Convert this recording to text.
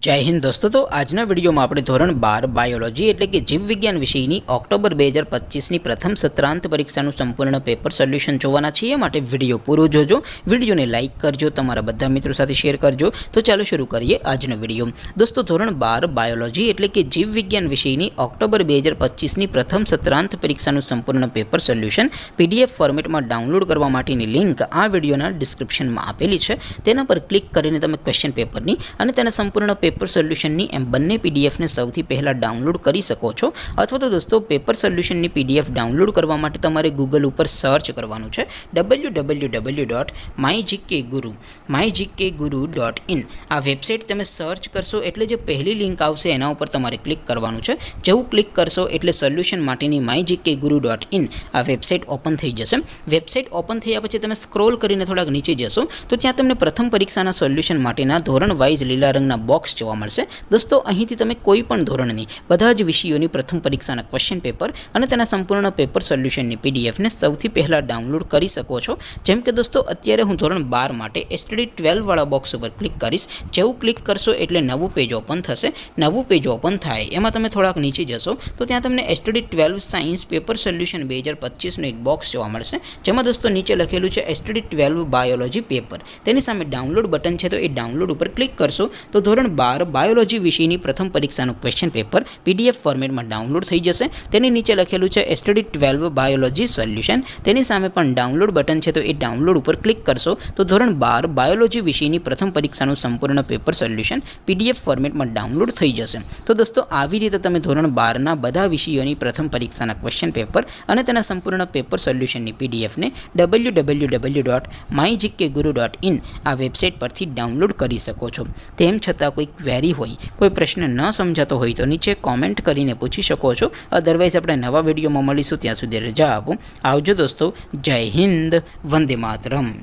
जय हिंद दोस्तों। तो आजना विडियो में આપણે ધોરણ 12 બાયોલોજી એટલે કે જીવ વિજ્ઞાન વિષયની ઓક્ટોબર 2025ની પ્રથમ સત્રાંત પરીક્ષાનું સંપૂર્ણ પેપર સોલ્યુશન જોવાના છીએ। માટે વિડિયો પૂરો જોજો, વિડિયોને લાઈક કરજો, તમારા બધા મિત્રો સાથે શેર કરજો। તો ચાલો શરૂ કરીએ આજનો વિડિયો। દોસ્તો ધોરણ 12 બાયોલોજી એટલે કે જીવ વિજ્ઞાન વિષયની ઓક્ટોબર 2025ની પ્રથમ સત્રાંત પરીક્ષાનું સંપૂર્ણ પેપર સોલ્યુશન પીડીએફ ફોર્મેટમાં ડાઉનલોડ કરવા માટેની લિંક આ વિડિયોના ડિસ્ક્રિપ્શનમાં આપેલી છે। તેના પર ક્લિક કરીને તમે ક્વેશ્ચન પેપરની અને તેના સંપૂર્ણ पेपर सोल्यूशन एम बने पीडीएफ ने सौथी पहला डाउनलॉड कर सको छो। अथवा तो दोस्तों पेपर सोल्यूशन पीडीएफ डाउनलॉड करवा माटे तमारे गूगल पर सर्च करवानुं छे www.mygkguru.in। आ वेबसाइट तमे सर्च करशो एटले जे पहली लिंक आवशे एना उपर तमारे क्लिक करवानुं छे। जेवुं क्लिक करशो एटले सोल्यूशन माटेनी mygkguru.in आ वेबसाइट ओपन थई जशे। वेबसाइट ओपन थया पछी तमे स्क्रॉल करीने थोड़ा नीचे जशो तो त्यां तमने प्रथम परीक्षाना सोल्यूशन माटेना धोरण वाइज लीला रंगना बॉक्स जोवा मळशे। दोस्तों અહીંથી તમે કોઈ પણ ધોરણની બધા જ વિષયોની પ્રથમ પરીક્ષાના ક્વેશ્ચન પેપર અને તેના સંપૂર્ણ પેપર સોલ્યુશનની પીડીએફ ને સૌથી પહેલા ડાઉનલોડ કરી શકો છો। જેમ કે દોસ્તો અત્યારે હું ધોરણ 12 માટે એસટીડી 12 વાળા બોક્સ ઉપર ક્લિક કરીશ। જેવું ક્લિક કરશો એટલે નવું પેજ ઓપન થશે। નવું પેજ ઓપન થાય એમાં તમે થોડાક નીચે જશો તો ત્યાં તમને એસટીડી 12 સાયન્સ પેપર સોલ્યુશન 2025 નું એક બોક્સ જોવા મળશે। જેમાં દોસ્તો નીચે લખેલું છે એસટીડી 12 બાયોલોજી પેપર। તેની સામે ડાઉનલોડ બટન છે તો એ ડાઉનલોડ ઉપર ક્લિક કરશો તો ધોરણ 12 बायोलॉजी विषय की प्रथम परीक्षा क्वेश्चन पेपर पीडीएफ फॉर्मेट में डाउनलॉड थी जैसे। नीचे लखेलू है एसटीडी 12 बायोलॉजी सोल्यूशन। सामे पण डाउनलॉड बटन है तो ये डाउनलॉड पर क्लिक करशो तो धोरण 12 बायोलॉजी विषय की प्रथम परीक्षा संपूर्ण पेपर सोल्यूशन पीडीएफ फॉर्मेट में डाउनलॉड थी जैसे। तो दोस्तों आवी रीते तमे धोरण 12 बधा विषयों की प्रथम परीक्षा क्वेश्चन पेपर और तेना संपूर्ण पेपर सोल्यूशन की पीडीएफ ने www.mygkguru.in आ वेबसाइट पर डाउनलॉड कर सको छो। तेम छतां कोई क्वेरी होय, कोई प्रश्न न समझातो होय तो नीचे कॉमेंट करीने पूछी शको छो। अदरवाइज अपने नवा विडियो में मळीशुं, त्यां सुधी रजा आपो। आवजो दोस्तों। जय हिंद, वंदे मातरम।